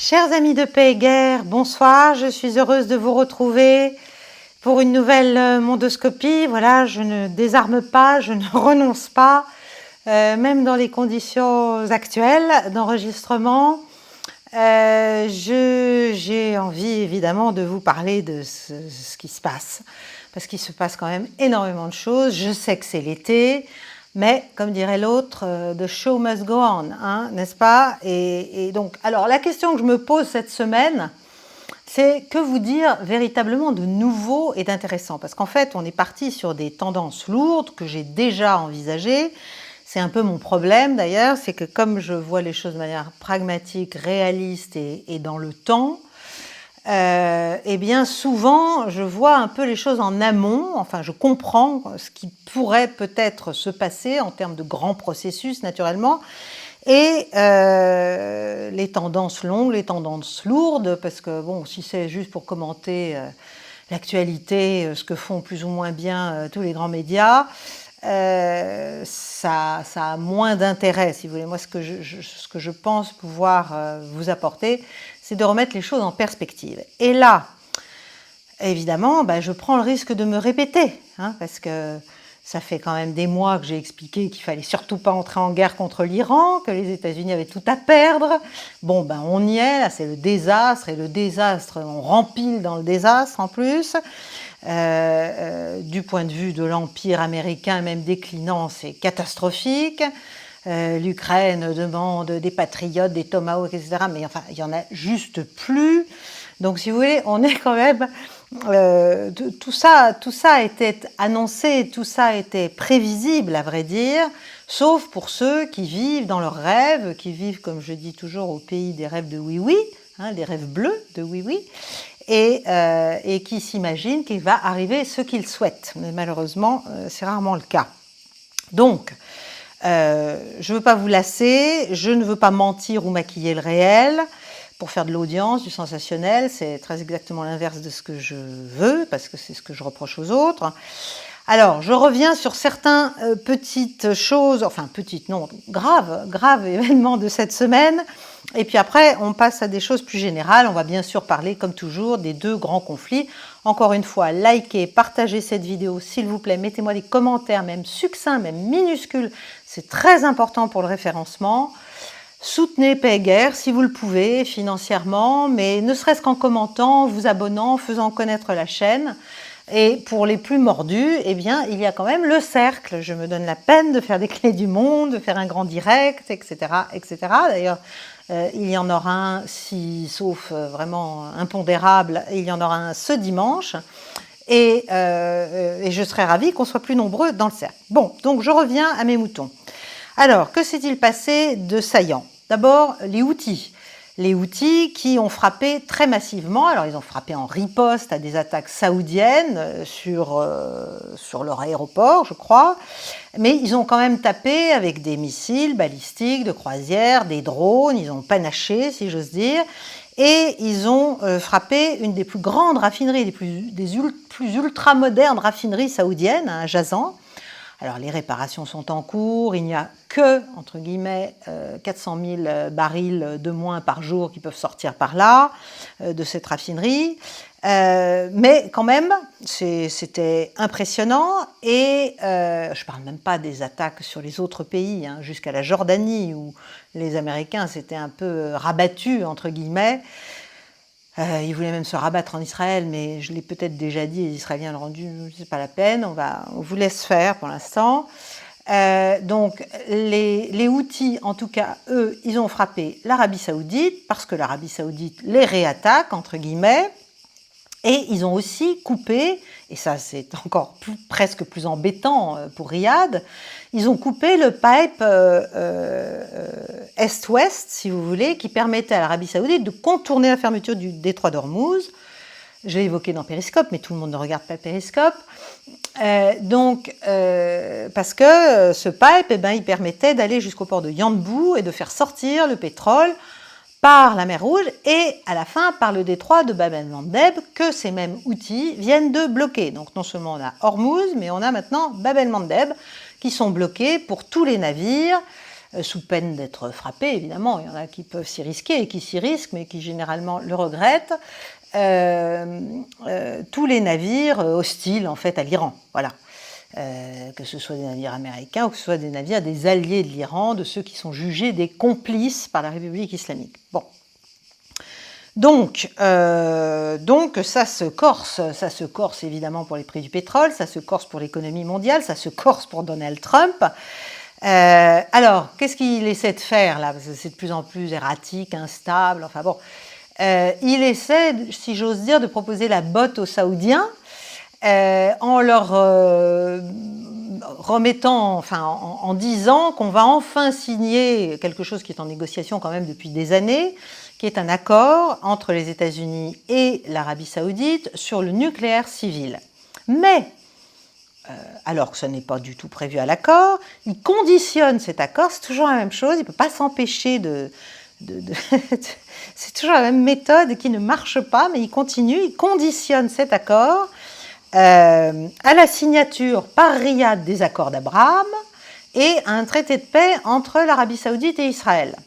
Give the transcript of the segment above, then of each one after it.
Chers amis de Paix et Guerre, bonsoir, je suis heureuse de vous retrouver pour une nouvelle mondoscopie. Voilà, je ne désarme pas, je ne renonce pas, même dans les conditions actuelles d'enregistrement. J'ai envie évidemment de vous parler de ce qui se passe, parce qu'il se passe quand même énormément de choses. Je sais que c'est l'été, mais comme dirait l'autre, the show must go on, hein, n'est-ce pas? Et donc, alors la question que je me pose cette semaine, c'est que vous dire véritablement de nouveau et d'intéressant? Parce qu'en fait, on est parti sur des tendances lourdes que j'ai déjà envisagées. C'est un peu mon problème d'ailleurs, c'est que comme je vois les choses de manière pragmatique, réaliste et dans le temps, eh bien souvent je vois un peu les choses en amont, enfin je comprends ce qui pourrait peut-être se passer en termes de grands processus naturellement, et les tendances longues, les tendances lourdes, parce que bon, si c'est juste pour commenter l'actualité, ce que font plus ou moins bien tous les grands médias, ça a moins d'intérêt, si vous voulez. Moi, ce que je pense pouvoir vous apporter, c'est de remettre les choses en perspective. Et là, évidemment, je prends le risque de me répéter, hein, parce que ça fait quand même des mois que j'ai expliqué qu'il fallait surtout pas entrer en guerre contre l'Iran, que les États-Unis avaient tout à perdre. Bon, on y est, là, c'est le désastre, et le désastre, on rempile dans le désastre en plus. Du point de vue de l'Empire américain, même déclinant, c'est catastrophique. L'Ukraine demande des patriotes, des tomahawks, etc. Mais enfin, il n'y en a juste plus. Donc, si vous voulez, on est quand même... tout ça était annoncé, tout ça était prévisible, à vrai dire, sauf pour ceux qui vivent dans leurs rêves, qui vivent, comme je dis toujours, au pays des rêves de oui-oui, hein, des rêves bleus de oui-oui, et qui s'imaginent qu'il va arriver ce qu'ils souhaitent. Mais malheureusement, c'est rarement le cas. Donc, je ne veux pas vous lasser, je ne veux pas mentir ou maquiller le réel pour faire de l'audience, du sensationnel. C'est très exactement l'inverse de ce que je veux, parce que c'est ce que je reproche aux autres. Alors, je reviens sur certaines petites choses, enfin petites, non, graves événements de cette semaine. Et puis après, on passe à des choses plus générales. On va bien sûr parler, comme toujours, des deux grands conflits. Encore une fois, likez, partagez cette vidéo, s'il vous plaît. Mettez-moi des commentaires, même succincts, même minuscules. C'est très important pour le référencement. Soutenez Paix et Guerre si vous le pouvez, financièrement, mais ne serait-ce qu'en commentant, vous abonnant, en faisant connaître la chaîne. Et pour les plus mordus, eh bien, il y a quand même le cercle. Je me donne la peine de faire des clés du monde, de faire un grand direct, etc., etc. D'ailleurs, il y en aura un, sauf vraiment impondérable, il y en aura un ce dimanche. Et je serais ravie qu'on soit plus nombreux dans le cercle. Bon, donc je reviens à mes moutons. Alors, que s'est-il passé de saillant? D'abord, les Houthis. Les Houthis qui ont frappé très massivement. Alors, ils ont frappé en riposte à des attaques saoudiennes sur leur aéroport, je crois. Mais ils ont quand même tapé avec des missiles balistiques de croisière, des drones. Ils ont panaché, si j'ose dire. Et ils ont frappé une des plus grandes raffineries, des plus ultra-modernes raffineries saoudiennes, à Jazan. Alors, les réparations sont en cours, il n'y a que, entre guillemets, 400 000 barils de moins par jour qui peuvent sortir par là, de cette raffinerie. Mais quand même, c'était impressionnant, et je ne parle même pas des attaques sur les autres pays, hein, jusqu'à la Jordanie, où les Américains s'étaient un peu rabattus, entre guillemets. Ils voulaient même se rabattre en Israël, mais je l'ai peut-être déjà dit, les Israéliens l'ont rendu, c'est pas la peine, on vous laisse faire pour l'instant. Donc les Houthis, en tout cas, eux, ils ont frappé l'Arabie Saoudite, parce que l'Arabie Saoudite les réattaque, entre guillemets, et ils ont aussi coupé, et ça c'est encore presque plus embêtant pour Riyad, ils ont coupé le pipe est-ouest, si vous voulez, qui permettait à l'Arabie Saoudite de contourner la fermeture du détroit d'Ormuz. Je l'ai évoqué dans Périscope, mais tout le monde ne regarde pas Périscope. Parce que ce pipe, il permettait d'aller jusqu'au port de Yanbu et de faire sortir le pétrole par la mer Rouge et à la fin par le détroit de Bab el-Mandeb que ces mêmes Houthis viennent de bloquer. Donc non seulement on a Hormuz, mais on a maintenant Bab el-Mandeb qui sont bloqués pour tous les navires sous peine d'être frappés, évidemment. Il y en a qui peuvent s'y risquer et qui s'y risquent, mais qui généralement le regrettent. Tous les navires hostiles, en fait, à l'Iran. Voilà. Que ce soit des navires américains ou que ce soit des navires des alliés de l'Iran, de ceux qui sont jugés des complices par la République islamique. Bon. Donc ça se corse évidemment pour les prix du pétrole, ça se corse pour l'économie mondiale, ça se corse pour Donald Trump. Alors, qu'est-ce qu'il essaie de faire là? Parce que c'est de plus en plus erratique, instable, enfin bon. Il essaie, si j'ose dire, de proposer la botte aux Saoudiens en leur remettant, enfin en disant qu'on va enfin signer quelque chose qui est en négociation quand même depuis des années, qui est un accord entre les États-Unis et l'Arabie saoudite sur le nucléaire civil. Mais, alors que ce n'est pas du tout prévu à l'accord, il conditionne cet accord, c'est toujours la même chose, il ne peut pas s'empêcher c'est toujours la même méthode qui ne marche pas, mais il continue, il conditionne cet accord à la signature par Riyad des accords d'Abraham et à un traité de paix entre l'Arabie saoudite et Israël.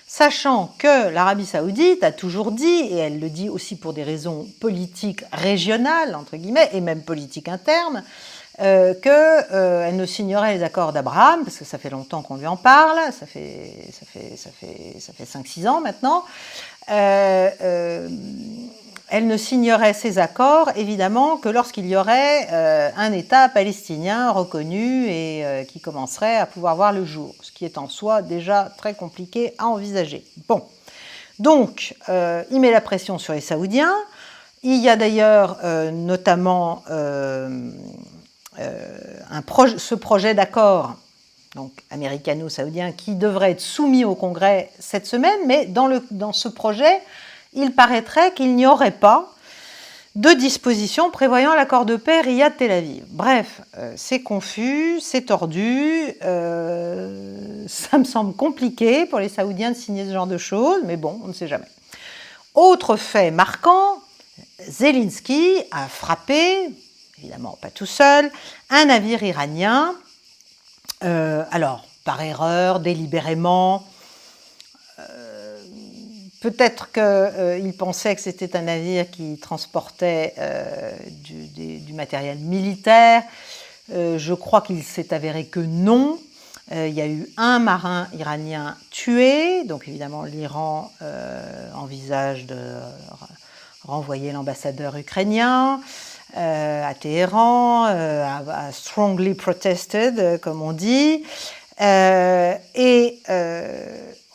Sachant que l'Arabie saoudite a toujours dit, et elle le dit aussi pour des raisons politiques régionales, entre guillemets, et même politiques internes, qu'elle ne signerait les accords d'Abraham, parce que ça fait longtemps qu'on lui en parle, ça fait 5-6 ans maintenant, elle ne signerait ces accords, évidemment, que lorsqu'il y aurait un État palestinien reconnu et qui commencerait à pouvoir voir le jour, ce qui est en soi déjà très compliqué à envisager. Bon, donc, il met la pression sur les Saoudiens. Il y a d'ailleurs notamment ce projet d'accord, donc américano-saoudien, qui devrait être soumis au Congrès cette semaine, mais dans ce projet, il paraîtrait qu'il n'y aurait pas de dispositions prévoyant l'accord de paix Riyad-Tel Aviv. Bref, c'est confus, c'est tordu, ça me semble compliqué pour les Saoudiens de signer ce genre de choses, mais bon, on ne sait jamais. Autre fait marquant, Zelensky a frappé, évidemment pas tout seul, un navire iranien, alors par erreur, délibérément. Peut-être qu'il pensait que c'était un navire qui transportait du matériel militaire. Je crois qu'il s'est avéré que non. Il y a eu un marin iranien tué. Donc évidemment, l'Iran envisage de renvoyer l'ambassadeur ukrainien à Téhéran, a strongly protested, comme on dit.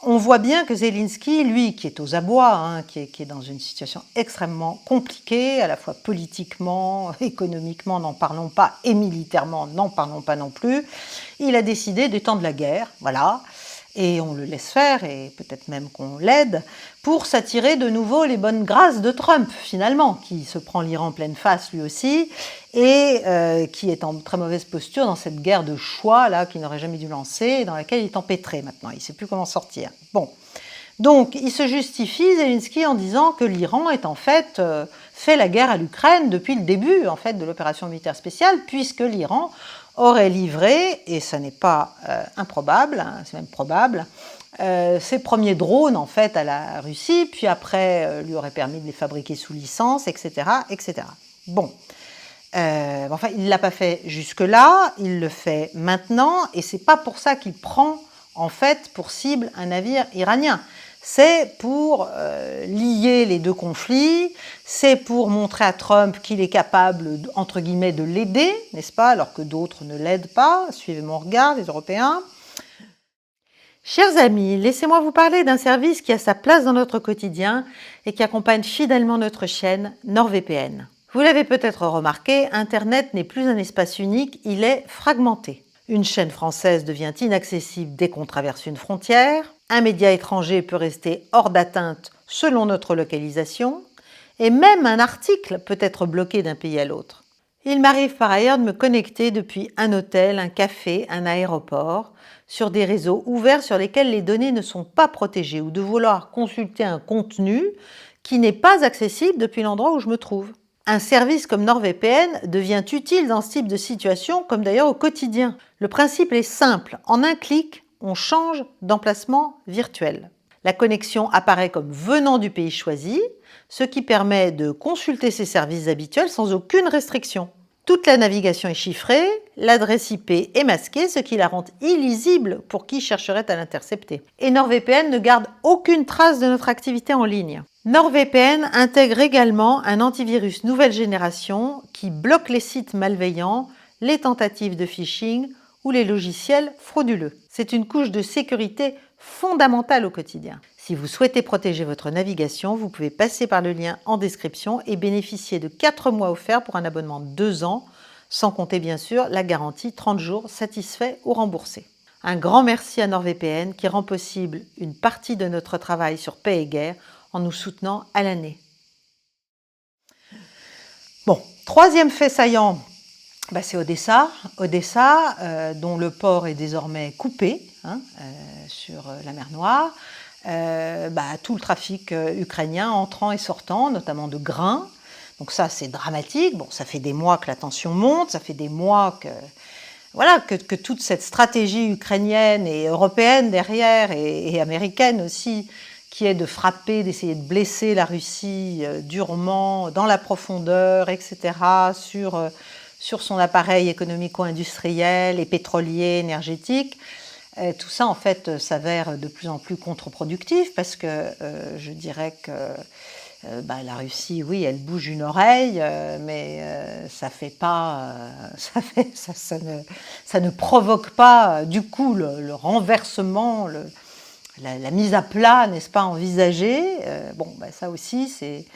On voit bien que Zelensky, lui, qui est aux abois, qui est dans une situation extrêmement compliquée, à la fois politiquement, économiquement, n'en parlons pas, et militairement, n'en parlons pas non plus, il a décidé d'étendre la guerre, voilà, et on le laisse faire, et peut-être même qu'on l'aide, pour s'attirer de nouveau les bonnes grâces de Trump, finalement, qui se prend l'Iran pleine face lui aussi, et qui est en très mauvaise posture dans cette guerre de choix là qu'il n'aurait jamais dû lancer, et dans laquelle il est empêtré maintenant, il ne sait plus comment sortir. Bon, donc il se justifie, Zelensky, en disant que l'Iran est en fait fait la guerre à l'Ukraine depuis le début en fait de l'opération militaire spéciale, puisque l'Iran aurait livré, et ce n'est pas improbable, c'est même probable, ses premiers drones en fait à la Russie, puis après lui aurait permis de les fabriquer sous licence, etc., etc. Bon. Enfin, il ne l'a pas fait jusque-là, il le fait maintenant, et c'est pas pour ça qu'il prend en fait pour cible un navire iranien. C'est pour lier les deux conflits, c'est pour montrer à Trump qu'il est capable, entre guillemets, de l'aider, n'est-ce pas, alors que d'autres ne l'aident pas. Suivez mon regard, les Européens. Chers amis, laissez-moi vous parler d'un service qui a sa place dans notre quotidien et qui accompagne fidèlement notre chaîne, NordVPN. Vous l'avez peut-être remarqué, Internet n'est plus un espace unique, il est fragmenté. Une chaîne française devient inaccessible dès qu'on traverse une frontière, un média étranger peut rester hors d'atteinte selon notre localisation, et même un article peut être bloqué d'un pays à l'autre. Il m'arrive par ailleurs de me connecter depuis un hôtel, un café, un aéroport, sur des réseaux ouverts sur lesquels les données ne sont pas protégées, ou de vouloir consulter un contenu qui n'est pas accessible depuis l'endroit où je me trouve. Un service comme NordVPN devient utile dans ce type de situation, comme d'ailleurs au quotidien. Le principe est simple, en un clic, on change d'emplacement virtuel. La connexion apparaît comme venant du pays choisi, ce qui permet de consulter ses services habituels sans aucune restriction. Toute la navigation est chiffrée, l'adresse IP est masquée, ce qui la rend illisible pour qui chercherait à l'intercepter. Et NordVPN ne garde aucune trace de notre activité en ligne. NordVPN intègre également un antivirus nouvelle génération qui bloque les sites malveillants, les tentatives de phishing ou les logiciels frauduleux. C'est une couche de sécurité fondamentale au quotidien. Si vous souhaitez protéger votre navigation, vous pouvez passer par le lien en description et bénéficier de 4 mois offerts pour un abonnement de 2 ans, sans compter bien sûr la garantie 30 jours satisfait ou remboursé. Un grand merci à NordVPN qui rend possible une partie de notre travail sur Paix et Guerre en nous soutenant à l'année. Bon, troisième fait saillant, c'est Odessa. Odessa, dont le port est désormais coupé sur la mer Noire. Tout le trafic ukrainien entrant et sortant, notamment de grains. Donc ça, c'est dramatique. Bon, ça fait des mois que la tension monte, ça fait des mois que toute cette stratégie ukrainienne et européenne derrière, et américaine aussi, qui est de frapper, d'essayer de blesser la Russie durement, dans la profondeur, etc., sur son appareil économico-industriel et pétrolier, énergétique. Tout ça, en fait, s'avère de plus en plus contre-productif parce que je dirais que la Russie, oui, elle bouge une oreille, mais ça ne provoque pas du coup le renversement, la mise à plat, n'est-ce pas, envisagée. Ça aussi, c'est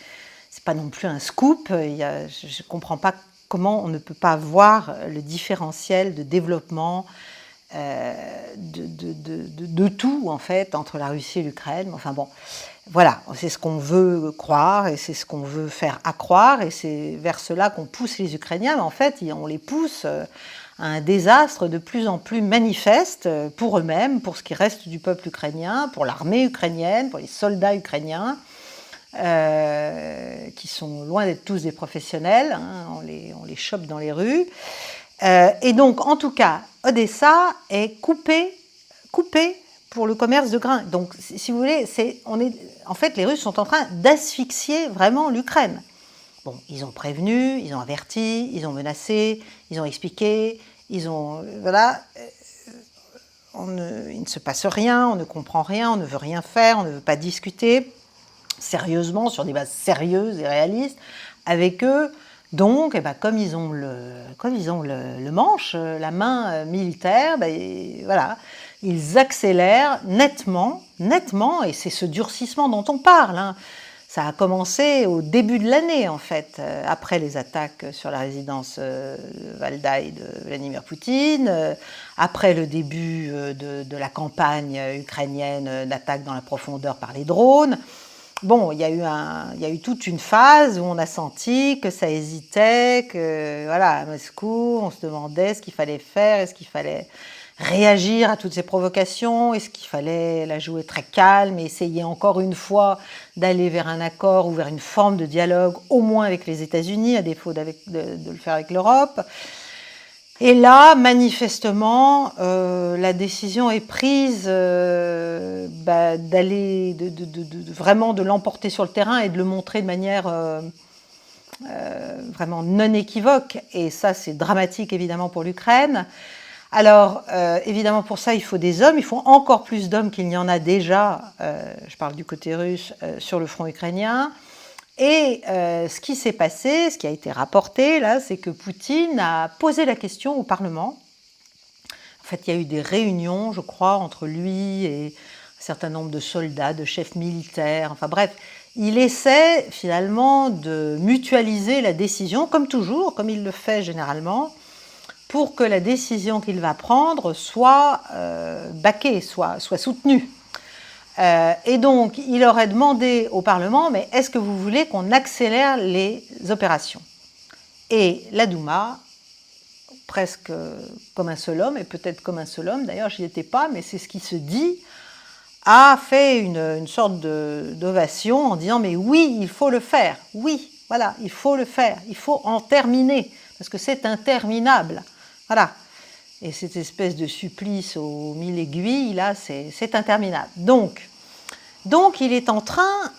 pas non plus un scoop. Je ne comprends pas comment on ne peut pas voir le différentiel de développement de tout, en fait, entre la Russie et l'Ukraine. Enfin bon, voilà, c'est ce qu'on veut croire et c'est ce qu'on veut faire accroire et c'est vers cela qu'on pousse les Ukrainiens, mais en fait, on les pousse à un désastre de plus en plus manifeste pour eux-mêmes, pour ce qui reste du peuple ukrainien, pour l'armée ukrainienne, pour les soldats ukrainiens, qui sont loin d'être tous des professionnels, on les chope dans les rues. Et donc, en tout cas, Odessa est coupée pour le commerce de grains. Donc, si vous voulez, en fait, les Russes sont en train d'asphyxier vraiment l'Ukraine. Bon, ils ont prévenu, ils ont averti, ils ont menacé, ils ont expliqué, il ne se passe rien, on ne comprend rien, on ne veut rien faire, on ne veut pas discuter sérieusement, sur des bases sérieuses et réalistes, avec eux. Donc, comme ils ont le manche, la main militaire, ils accélèrent nettement, et c'est ce durcissement dont on parle. Ça a commencé au début de l'année, en fait, après les attaques sur la résidence Valdai de Vladimir Poutine, après le début de la campagne ukrainienne d'attaque dans la profondeur par les drones. Bon, il y a eu toute une phase où on a senti que ça hésitait, à Moscou, on se demandait ce qu'il fallait faire, est-ce qu'il fallait réagir à toutes ces provocations, est-ce qu'il fallait la jouer très calme et essayer encore une fois d'aller vers un accord ou vers une forme de dialogue, au moins avec les États-Unis, à défaut de le faire avec l'Europe. Et là, manifestement, la décision est prise d'aller, vraiment de l'emporter sur le terrain et de le montrer de manière vraiment non équivoque. Et ça, c'est dramatique, évidemment, pour l'Ukraine. Alors, évidemment, pour ça, il faut des hommes. Il faut encore plus d'hommes qu'il n'y en a déjà, je parle du côté russe, sur le front ukrainien. Et ce qui s'est passé, ce qui a été rapporté, là, c'est que Poutine a posé la question au Parlement. En fait, il y a eu des réunions, je crois, entre lui et un certain nombre de soldats, de chefs militaires, enfin bref. Il essaie finalement de mutualiser la décision, comme toujours, comme il le fait généralement, pour que la décision qu'il va prendre soit backée, soit soutenue. Et donc, il aurait demandé au Parlement, mais est-ce que vous voulez qu'on accélère les opérations? Et la Douma, presque comme un seul homme, et peut-être comme un seul homme, d'ailleurs je n'y étais pas, mais c'est ce qui se dit, a fait une sorte d'ovation en disant « mais oui, il faut le faire, oui, voilà, il faut le faire, il faut en terminer, parce que c'est interminable. » Voilà. Et cette espèce de supplice aux 1000 aiguilles, là, c'est interminable. Donc, il est en train,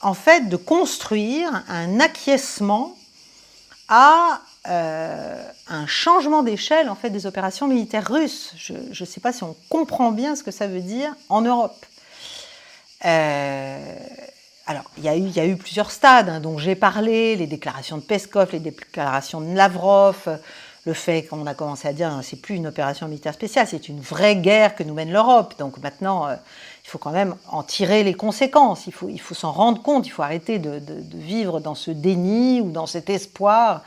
en fait, de construire un acquiescement à un changement d'échelle, en fait, des opérations militaires russes. Je ne sais pas si on comprend bien ce que ça veut dire en Europe. Alors, il y a eu plusieurs stades dont j'ai parlé, les déclarations de Peskov, les déclarations de Lavrov, le fait qu'on a commencé à dire c'est plus une opération militaire spéciale, c'est une vraie guerre que nous mène l'Europe. Donc maintenant, il faut quand même en tirer les conséquences, il faut s'en rendre compte, il faut arrêter de vivre dans ce déni ou dans cet espoir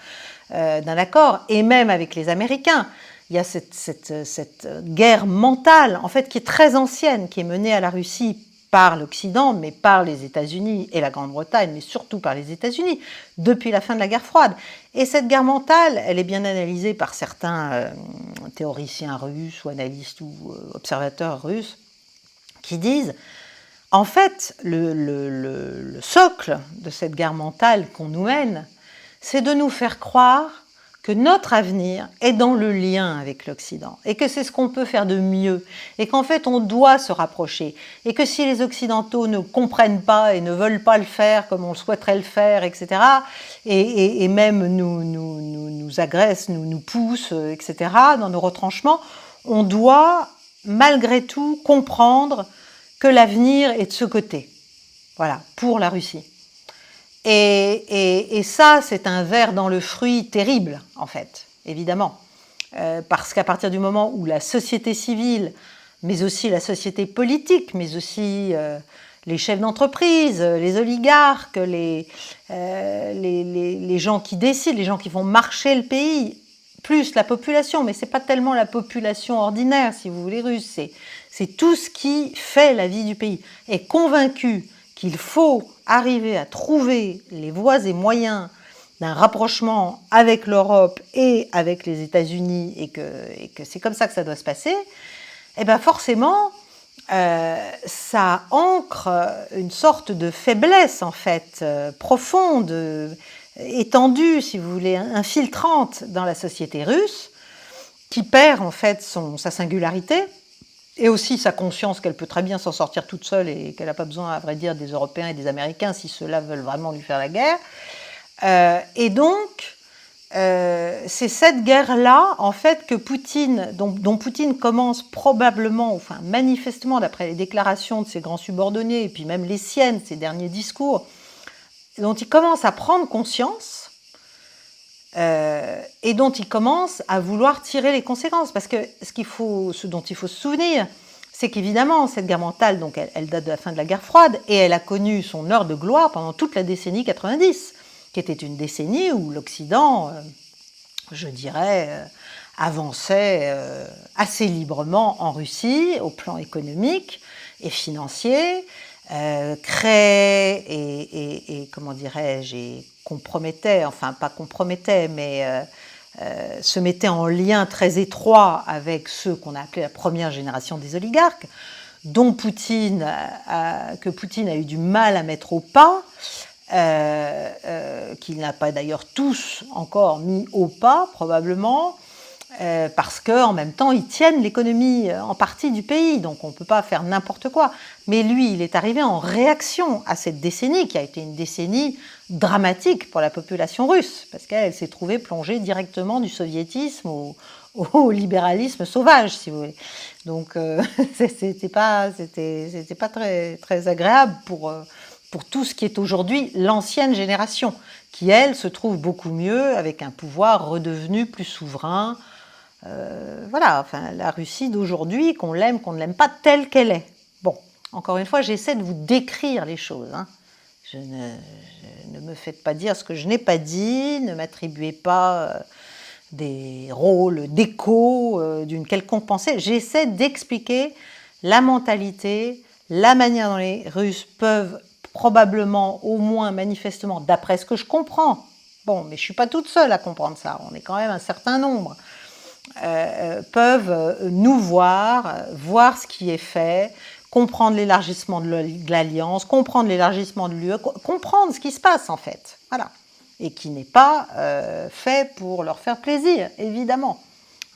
d'un accord. Et même avec les Américains, il y a cette guerre mentale, en fait, qui est très ancienne, qui est menée à la Russie par l'Occident, mais par les États-Unis et la Grande-Bretagne, mais surtout par les États-Unis, depuis la fin de la guerre froide. Et cette guerre mentale, elle est bien analysée par certains théoriciens russes ou analystes ou observateurs russes qui disent, en fait, le socle de cette guerre mentale qu'on nous mène, c'est de nous faire croire que notre avenir est dans le lien avec l'Occident et que c'est ce qu'on peut faire de mieux et qu'en fait on doit se rapprocher et que si les Occidentaux ne comprennent pas et ne veulent pas le faire comme on souhaiterait le faire, etc., et même nous agressent, nous poussent, etc., dans nos retranchements, on doit malgré tout comprendre que l'avenir est de ce côté, voilà, pour la Russie. Et ça, c'est un ver dans le fruit terrible, en fait, évidemment. Parce qu'à partir du moment où la société civile, mais aussi la société politique, mais aussi les chefs d'entreprise, les oligarques, les gens qui décident, les gens qui font marcher le pays, plus la population, mais ce n'est pas tellement la population ordinaire, si vous voulez, russe, c'est tout ce qui fait la vie du pays, est convaincu qu'il faut arriver à trouver les voies et moyens d'un rapprochement avec l'Europe et avec les États-Unis et que c'est comme ça que ça doit se passer, et bien forcément, ça ancre une sorte de faiblesse, en fait, profonde, étendue, si vous voulez, infiltrante dans la société russe, qui perd en fait sa singularité, et aussi sa conscience qu'elle peut très bien s'en sortir toute seule et qu'elle n'a pas besoin, à vrai dire, des Européens et des Américains si ceux-là veulent vraiment lui faire la guerre. Et donc, c'est cette guerre-là, en fait, que Poutine, dont Poutine commence probablement, enfin manifestement, d'après les déclarations de ses grands subordonnés, et puis même les siennes, ses derniers discours, dont il commence à prendre conscience, et dont il commence à vouloir tirer les conséquences. Parce que ce dont il faut se souvenir, c'est qu'évidemment, cette guerre mentale, donc elle date de la fin de la guerre froide, et elle a connu son heure de gloire pendant toute la décennie 90, qui était une décennie où l'Occident, je dirais, avançait assez librement en Russie, au plan économique et financier, créait et comment dirais-je, compromettait, enfin pas compromettait, mais se mettait en lien très étroit avec ceux qu'on a appelés la première génération des oligarques, dont Poutine a eu du mal à mettre au pas, qu'il n'a pas d'ailleurs tous encore mis au pas, probablement, parce qu'en même temps, ils tiennent l'économie en partie du pays, donc on ne peut pas faire n'importe quoi. Mais lui, il est arrivé en réaction à cette décennie, qui a été une décennie dramatique pour la population russe, parce qu'elle s'est trouvée plongée directement du soviétisme au libéralisme sauvage, si vous voulez. Donc, c'était pas très, très agréable pour tout ce qui est aujourd'hui l'ancienne génération, qui, elle, se trouve beaucoup mieux, avec un pouvoir redevenu plus souverain. Voilà, enfin, la Russie d'aujourd'hui, qu'on l'aime, qu'on ne l'aime pas telle qu'elle est. Bon, encore une fois, j'essaie de vous décrire les choses. Ne me faites pas dire ce que je n'ai pas dit, ne m'attribuez pas des rôles d'écho d'une quelconque pensée. J'essaie d'expliquer la mentalité, la manière dont les Russes peuvent probablement, au moins manifestement, d'après ce que je comprends, bon, mais je ne suis pas toute seule à comprendre ça, on est quand même un certain nombre, peuvent nous voir ce qui est fait, comprendre l'élargissement de l'Alliance, comprendre l'élargissement de l'UE, comprendre ce qui se passe en fait, voilà, et qui n'est pas fait pour leur faire plaisir, évidemment.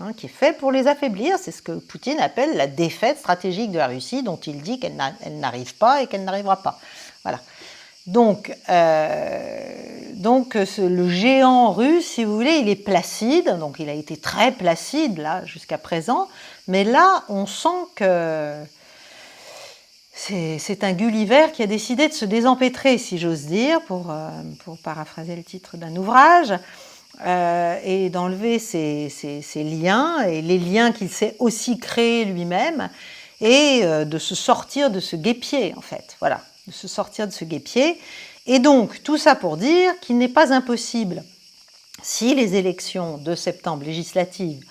hein, qui est fait pour les affaiblir. C'est ce que Poutine appelle la défaite stratégique de la Russie, dont il dit qu'elle n'arrive pas et qu'elle n'arrivera pas. Voilà. Donc le géant russe, si vous voulez, il est placide, donc il a été très placide là jusqu'à présent, mais là on sent que c'est un Gulliver qui a décidé de se désempêtrer, si j'ose dire, pour paraphraser le titre d'un ouvrage, et d'enlever ses liens, et les liens qu'il s'est aussi créés lui-même, et de se sortir de ce guêpier, en fait, voilà. De se sortir de ce guêpier. Et donc, tout ça pour dire qu'il n'est pas impossible, si les élections de septembre législatives,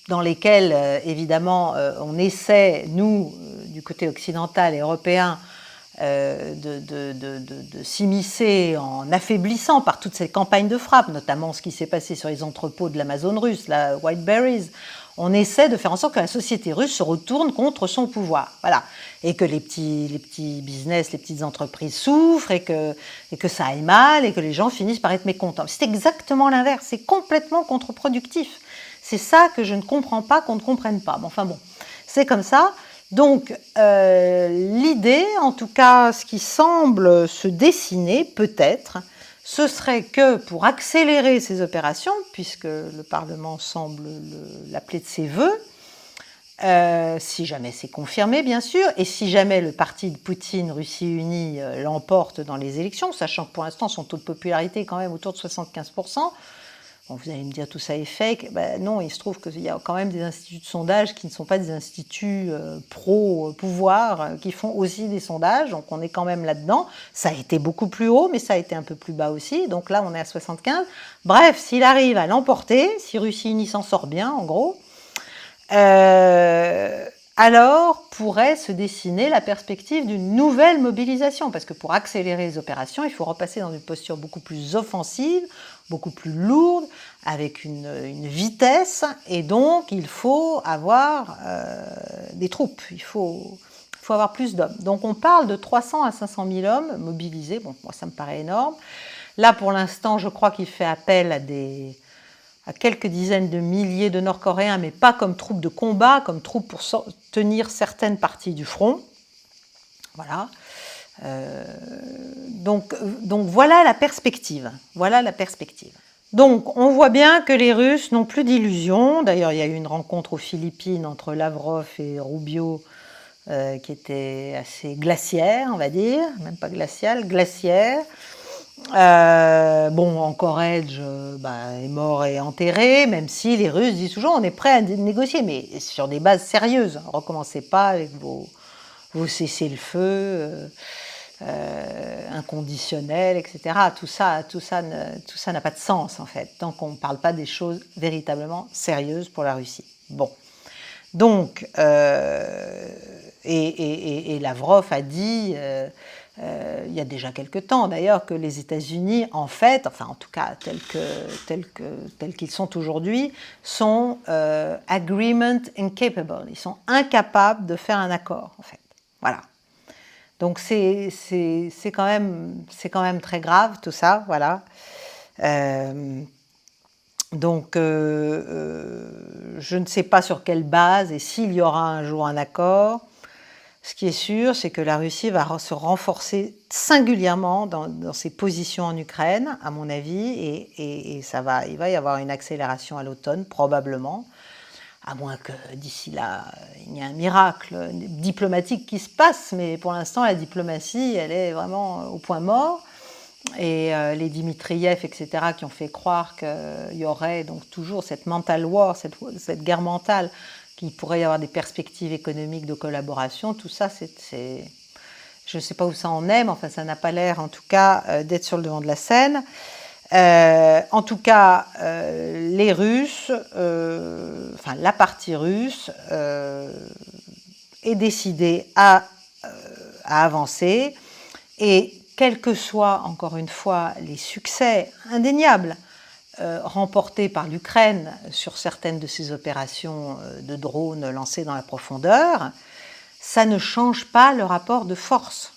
dans lesquelles, évidemment, on essaie, nous, du côté occidental et européen, de s'immiscer en affaiblissant par toutes ces campagnes de frappe, notamment ce qui s'est passé sur les entrepôts de l'Amazone russe, la Whiteberries. On essaie de faire en sorte que la société russe se retourne contre son pouvoir, voilà, et que les petits business, les petites entreprises souffrent, et que ça aille mal, et que les gens finissent par être mécontents. C'est exactement l'inverse, c'est complètement contre-productif. C'est ça que je ne comprends pas, qu'on ne comprenne pas. Enfin bon, c'est comme ça. Donc, l'idée, en tout cas, ce qui semble se dessiner, peut-être, ce serait que pour accélérer ces opérations, puisque le Parlement semble l'appeler de ses voeux, si jamais c'est confirmé, bien sûr, et si jamais le parti de Poutine, Russie Unie, l'emporte dans les élections, sachant que pour l'instant, son taux de popularité est quand même autour de 75%, bon, vous allez me dire tout ça est fake. Ben non, il se trouve qu'il y a quand même des instituts de sondage qui ne sont pas des instituts pro-pouvoir, qui font aussi des sondages, donc on est quand même là-dedans. Ça a été beaucoup plus haut, mais ça a été un peu plus bas aussi, donc là on est à 75. Bref, s'il arrive à l'emporter, si Russie Unie s'en sort bien, en gros, alors pourrait se dessiner la perspective d'une nouvelle mobilisation, parce que pour accélérer les opérations, il faut repasser dans une posture beaucoup plus offensive, beaucoup plus lourde, avec une vitesse, et donc il faut avoir des troupes, il faut avoir plus d'hommes. Donc on parle de 300 à 500 000 hommes mobilisés, bon, moi ça me paraît énorme. Là pour l'instant, je crois qu'il fait appel à quelques dizaines de milliers de Nord-Coréens, mais pas comme troupes de combat, comme troupes pour tenir certaines parties du front. Voilà. Donc voilà la perspective. Voilà la perspective. Donc on voit bien que les Russes n'ont plus d'illusions. D'ailleurs, il y a eu une rencontre aux Philippines entre Lavrov et Rubio qui était assez glaciaire, on va dire, même pas glaciale, glaciaire. Bon, Anchorage est mort et enterré, même si les Russes disent toujours on est prêt à négocier, mais sur des bases sérieuses. Recommencez pas avec vos cessez-le-feu inconditionnels, etc. Tout ça n'a pas de sens en fait, tant qu'on ne parle pas des choses véritablement sérieuses pour la Russie. Bon, donc et Lavrov a dit il y a déjà quelque temps d'ailleurs que les États-Unis, en fait, enfin en tout cas tels qu'ils sont aujourd'hui, sont agreement incapable. Ils sont incapables de faire un accord, en fait. Voilà. Donc c'est quand même très grave tout ça, voilà. Donc je ne sais pas sur quelle base et s'il y aura un jour un accord. Ce qui est sûr, c'est que la Russie va se renforcer singulièrement dans ses positions en Ukraine, à mon avis, et il va y avoir une accélération à l'automne, probablement, à moins que d'ici là, il y ait un miracle diplomatique qui se passe, mais pour l'instant, la diplomatie, elle est vraiment au point mort. Et les Dmitriev, etc., qui ont fait croire qu'il y aurait donc toujours cette mental war, cette guerre mentale, qu'il pourrait y avoir des perspectives économiques de collaboration, tout ça, je ne sais pas où ça en est, mais enfin, ça n'a pas l'air, en tout cas, d'être sur le devant de la scène. En tout cas, les Russes, enfin la partie russe, est décidée à avancer, et quels que soient, encore une fois, les succès indéniables remportés par l'Ukraine sur certaines de ces opérations de drones lancées dans la profondeur, ça ne change pas le rapport de force,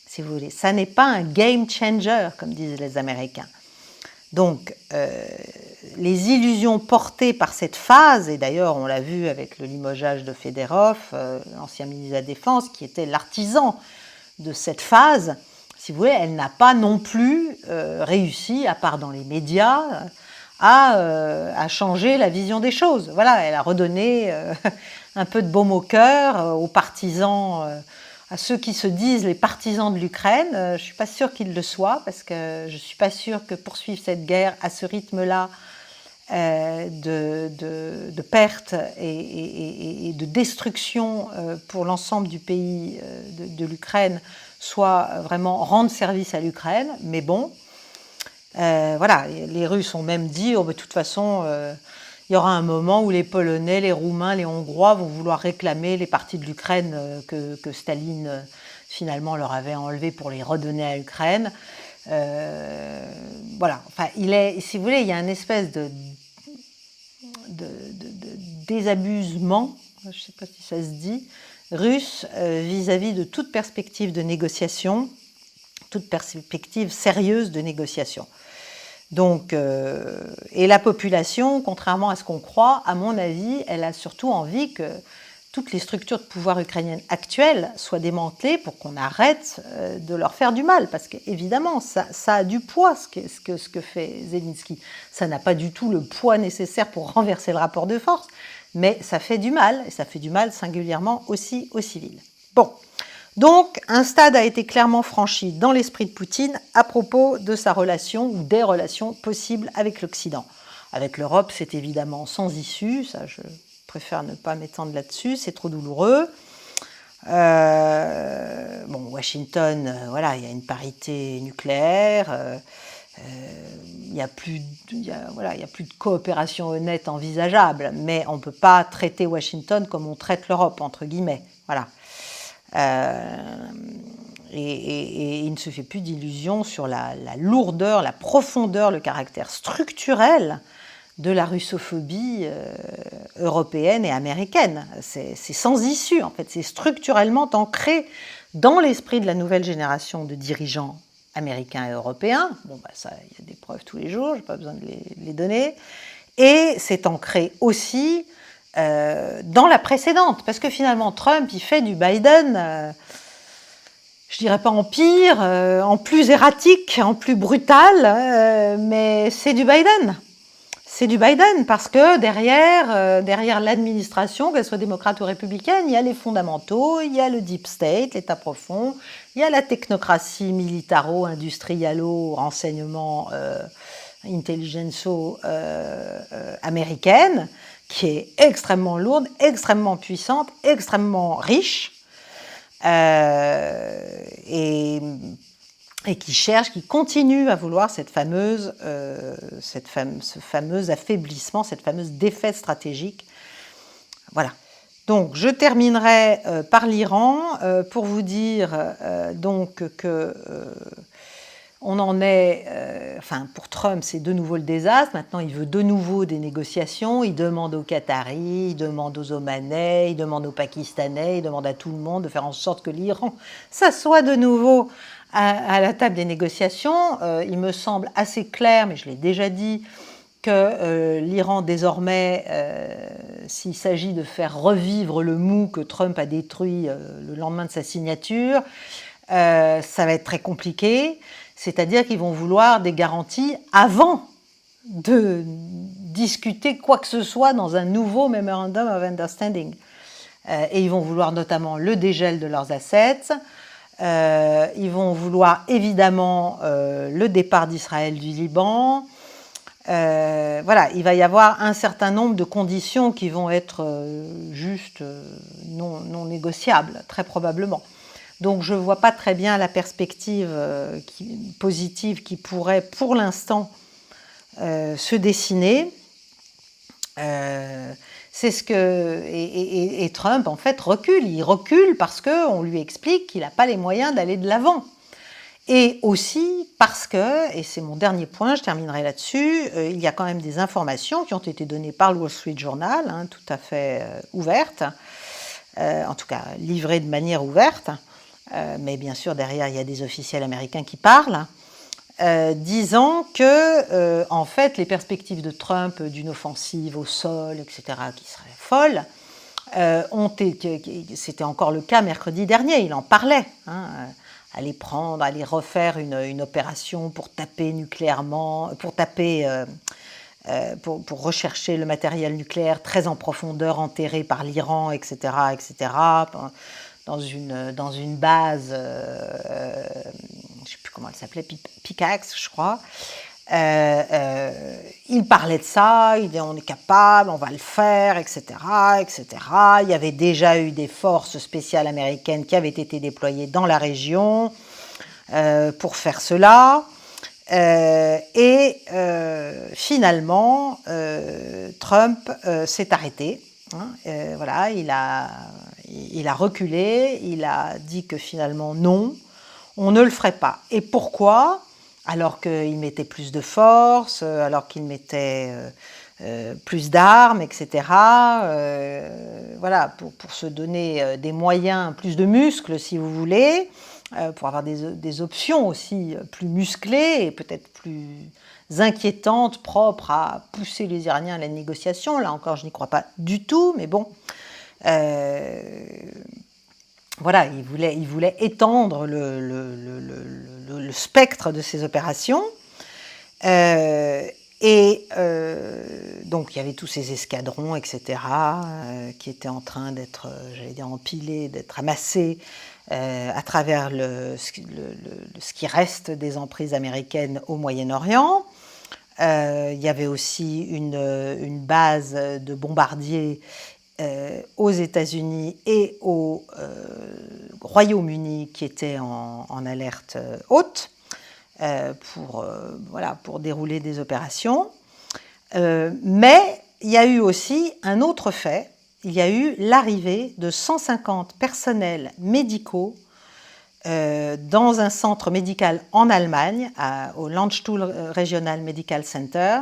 si vous voulez. Ça n'est pas un game changer, comme disent les Américains. Donc, les illusions portées par cette phase, et d'ailleurs on l'a vu avec le limogeage de Fedorov, l'ancien ministre de la Défense, qui était l'artisan de cette phase, si vous voulez, elle n'a pas non plus réussi, à part dans les médias, à changer la vision des choses. Voilà, elle a redonné un peu de baume au cœur aux partisans, à ceux qui se disent les partisans de l'Ukraine. Je ne suis pas sûre qu'ils le soient, parce que je ne suis pas sûre que poursuivre cette guerre à ce rythme-là de pertes et de destruction pour l'ensemble du pays de l'Ukraine soit vraiment rendre service à l'Ukraine. Mais bon, voilà, les Russes ont même dit, de toute façon, il y aura un moment où les Polonais, les Roumains, les Hongrois vont vouloir réclamer les parties de l'Ukraine que Staline finalement leur avait enlevées pour les redonner à l'Ukraine. Voilà, enfin, si vous voulez, il y a une espèce de désabusement, je ne sais pas si ça se dit, russe vis-à-vis de toute perspective de négociation, toute perspective sérieuse de négociation. Donc, et la population, contrairement à ce qu'on croit, à mon avis, elle a surtout envie que toutes les structures de pouvoir ukrainiennes actuelles soient démantelées pour qu'on arrête de leur faire du mal. Parce qu'évidemment, ça a du poids, ce que fait Zelensky. Ça n'a pas du tout le poids nécessaire pour renverser le rapport de force, mais ça fait du mal, et ça fait du mal singulièrement aussi aux civils. Bon, donc un stade a été clairement franchi dans l'esprit de Poutine à propos de sa relation ou des relations possibles avec l'Occident. Avec l'Europe, c'est évidemment sans issue, ça je préfère ne pas m'étendre là-dessus, c'est trop douloureux. Bon, Washington, voilà, il y a une parité nucléaire, il n'y a plus de coopération honnête envisageable, mais on ne peut pas traiter Washington comme on traite l'Europe, entre guillemets. Voilà. Et il ne se fait plus d'illusions sur la lourdeur, la profondeur, le caractère structurel de la russophobie européenne et américaine. C'est sans issue, en fait. C'est structurellement ancré dans l'esprit de la nouvelle génération de dirigeants américains et européens. Bon, ça, il y a des preuves tous les jours, je n'ai pas besoin de les donner. Et c'est ancré aussi dans la précédente, parce que finalement, Trump, il fait du Biden... je dirais pas en pire, en plus erratique, en plus brutal, mais c'est du Biden. C'est du Biden parce que derrière l'administration, qu'elle soit démocrate ou républicaine, il y a les fondamentaux, il y a le deep state, l'État profond, il y a la technocratie militaro-industrialo, renseignement, intelligentio américaine, qui est extrêmement lourde, extrêmement puissante, extrêmement riche, et qui continue à vouloir ce fameux affaiblissement, cette fameuse défaite stratégique. Voilà. Donc, je terminerai par l'Iran pour vous dire donc que on en est, enfin pour Trump, c'est de nouveau le désastre. Maintenant, il veut de nouveau des négociations. Il demande aux Qataris, il demande aux Omanais, il demande aux Pakistanais, il demande à tout le monde de faire en sorte que l'Iran s'assoie de nouveau à la table des négociations. Il me semble assez clair, mais je l'ai déjà dit, que l'Iran désormais, s'il s'agit de faire revivre le mou que Trump a détruit le lendemain de sa signature, ça va être très compliqué. C'est-à-dire qu'ils vont vouloir des garanties avant de discuter quoi que ce soit dans un nouveau Memorandum of Understanding. Et ils vont vouloir notamment le dégel de leurs assets. Ils vont vouloir évidemment le départ d'Israël du Liban. Voilà, il va y avoir un certain nombre de conditions qui vont être juste non négociables, très probablement. Donc je ne vois pas très bien la perspective positive qui pourrait pour l'instant se dessiner. C'est ce que et Trump en fait recule. Il recule parce qu'on lui explique qu'il n'a pas les moyens d'aller de l'avant. Et aussi parce que, et c'est mon dernier point, je terminerai là-dessus, il y a quand même des informations qui ont été données par le Wall Street Journal, tout à fait ouvertes, en tout cas livrées de manière ouverte. Mais bien sûr, derrière, il y a des officiels américains qui parlent, disant que, en fait, les perspectives de Trump d'une offensive au sol, etc., qui serait folle, c'était encore le cas mercredi dernier, il en parlait, hein, aller refaire une opération pour taper nucléairement, pour rechercher le matériel nucléaire très en profondeur enterré par l'Iran, etc., dans une base, je ne sais plus comment elle s'appelait, Pickaxe, je crois. Il parlait de ça, il disait on est capable, on va le faire, etc., etc. Il y avait déjà eu des forces spéciales américaines qui avaient été déployées dans la région pour faire cela. Finalement, Trump s'est arrêté. Hein, voilà, il a reculé, il a dit que finalement non, on ne le ferait pas. Et pourquoi ? Alors qu'il mettait plus de force, alors qu'il mettait plus d'armes, etc. Voilà, pour se donner des moyens, plus de muscles, si vous voulez, pour avoir des options aussi plus musclées et peut-être plus inquiétantes, propres à pousser les Iraniens à la négociation. Là encore, je n'y crois pas du tout, mais bon. Voilà, il voulait étendre le spectre de ces opérations. Donc, il y avait tous ces escadrons, etc., qui étaient en train d'être, empilés, d'être amassés à travers ce qui reste des emprises américaines au Moyen-Orient. Il y avait aussi une base de bombardiers aux États-Unis et au Royaume-Uni qui étaient en alerte haute pour dérouler des opérations. Mais il y a eu aussi un autre fait, il y a eu l'arrivée de 150 personnels médicaux dans un centre médical en Allemagne, au Landstuhl Regional Medical Center.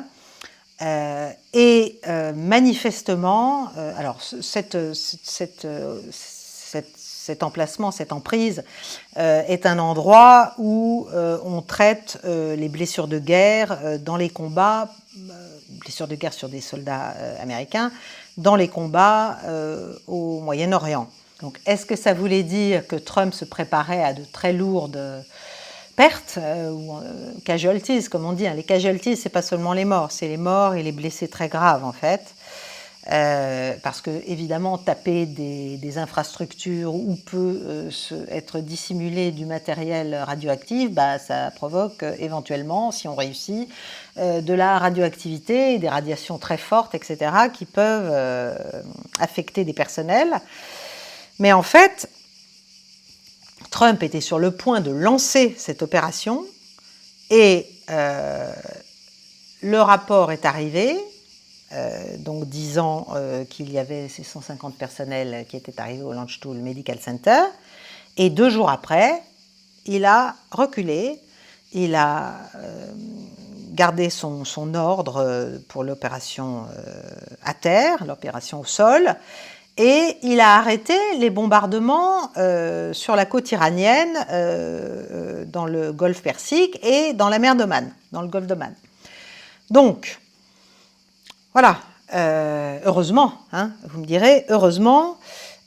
Manifestement, alors cet emplacement, cette emprise, est un endroit où on traite les blessures de guerre dans les combats, blessures de guerre sur des soldats américains, dans les combats au Moyen-Orient. Donc, est-ce que ça voulait dire que Trump se préparait à de très lourdes pertes ou casualties, comme on dit. Les casualties, c'est pas seulement les morts, c'est les morts et les blessés très graves, en fait. Parce que, évidemment, taper des infrastructures où peut être dissimulé du matériel radioactif, ça provoque éventuellement, si on réussit, de la radioactivité, des radiations très fortes, etc., qui peuvent affecter des personnels. Mais en fait, Trump était sur le point de lancer cette opération et le rapport est arrivé, donc disant qu'il y avait ces 150 personnels qui étaient arrivés au Landstuhl Medical Center, et 2 jours après, il a reculé, il a gardé son ordre pour l'opération à terre, l'opération au sol, et il a arrêté les bombardements sur la côte iranienne, dans le golfe Persique et dans la mer d'Oman, dans le golfe d'Oman. Donc, voilà, heureusement, hein, vous me direz, heureusement,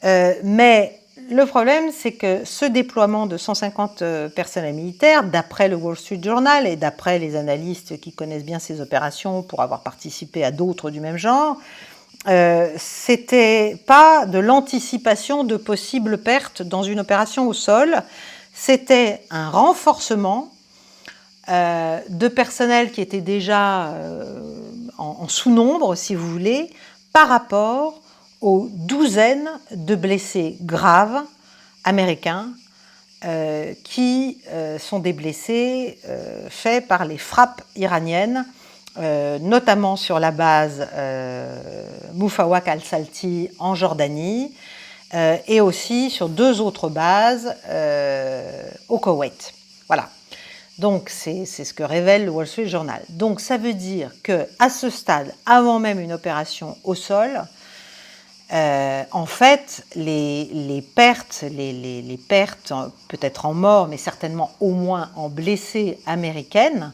mais le problème, c'est que ce déploiement de 150 personnels militaires, d'après le Wall Street Journal et d'après les analystes qui connaissent bien ces opérations pour avoir participé à d'autres du même genre, c'était pas de l'anticipation de possibles pertes dans une opération au sol, c'était un renforcement de personnel qui était déjà en sous-nombre, si vous voulez, par rapport aux douzaines de blessés graves américains qui sont des blessés faits par les frappes iraniennes, notamment sur la base Mufawak al-Salti en Jordanie et aussi sur 2 autres bases au Koweït. Voilà. Donc, c'est ce que révèle le Wall Street Journal. Donc, ça veut dire qu'à ce stade, avant même une opération au sol, En fait, les pertes, peut-être en morts, mais certainement au moins en blessés américaines,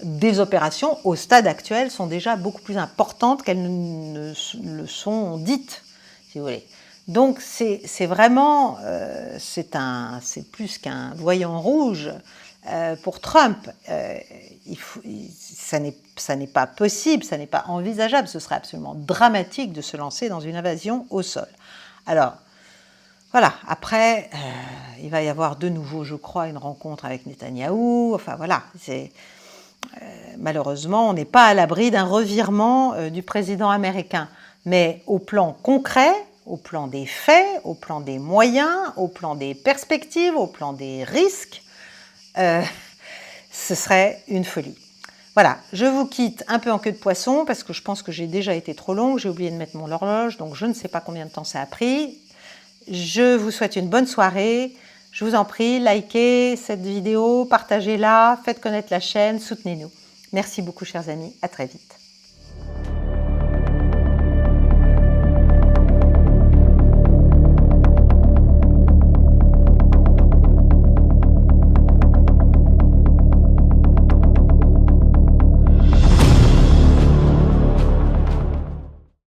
des opérations au stade actuel sont déjà beaucoup plus importantes qu'elles ne le sont dites, si vous voulez. Donc c'est vraiment, c'est plus qu'un voyant rouge pour Trump. Ça n'est pas possible, ça n'est pas envisageable, ce serait absolument dramatique de se lancer dans une invasion au sol. Alors, voilà, après, il va y avoir de nouveau, je crois, une rencontre avec Netanyahou, enfin voilà, malheureusement, on n'est pas à l'abri d'un revirement du président américain. Mais au plan concret, au plan des faits, au plan des moyens, au plan des perspectives, au plan des risques, ce serait une folie. Voilà, je vous quitte un peu en queue de poisson parce que je pense que j'ai déjà été trop longue, j'ai oublié de mettre mon horloge, donc je ne sais pas combien de temps ça a pris. Je vous souhaite une bonne soirée. Je vous en prie, likez cette vidéo, partagez-la, faites connaître la chaîne, soutenez-nous. Merci beaucoup, chers amis. À très vite.